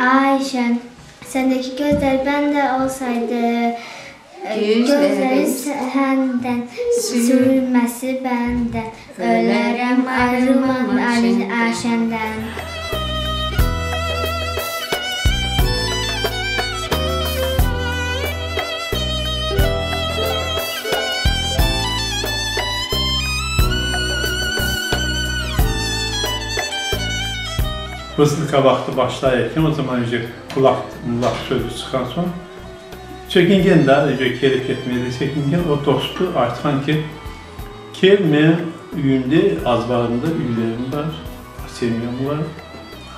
Ayşen, sendeki gözler bende olsaydı, gözleri senden, sürmesi benden, ölerim ayrılmam Ayşen'den. Vızlıka vaxtı başlayarkən o zaman kulaq sözü çıxan son çəkingen də kelib getməyədə çəkingen o dostu artıqan ki mənim üyümdə azbarımda üylərim var, semyam var.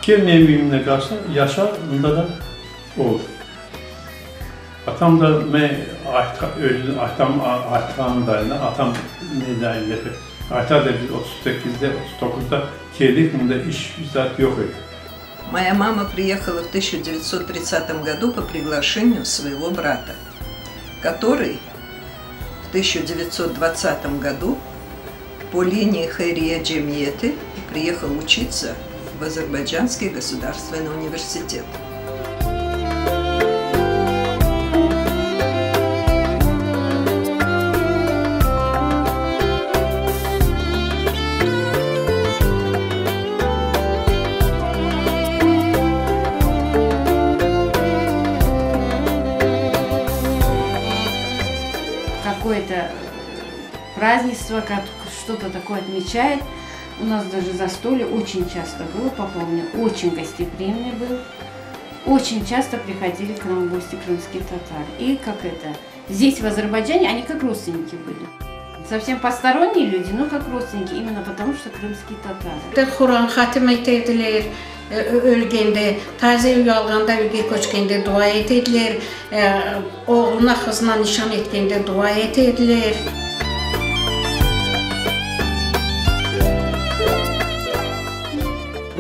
Mənim üyümlə qarşı yaşa, bunda da olur. Atam da atamın dayına, atam ne dayında Ata da biz 38'de, 39'da keldik, bunda iş zat yok idi. Моя мама приехала в 1930 году по приглашению своего брата, который в 1920 году по линии Хайрия Джемиеты приехал учиться в Азербайджанский государственный университет. Какое-то празднество, как что-то такое отмечает. У нас даже застолье очень часто было, папа у меня очень гостеприимный был. Очень часто приходили к нам в гости крымские татары. И как это, здесь в Азербайджане они как родственники были. Совсем посторонние люди, но как родственники, именно потому что крымские татары. Kur'an xatim edilir, ölgəndə, təzə uyalğanda, ölgə köçkəndə dua edilir, oğluna, qızına nişan etgəndə dua edilir.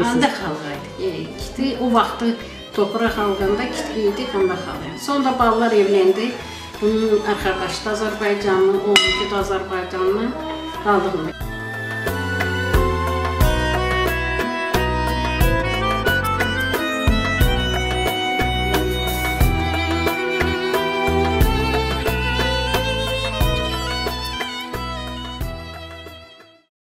Anda xalqaydı. O vaxtı topraq xalqında kitliydi, anda xalqaydı. Sonra ballar evləndi. Bunun arkadaşı da Azərbaycanlı, oğlu da Azərbaycanlı qaldığında.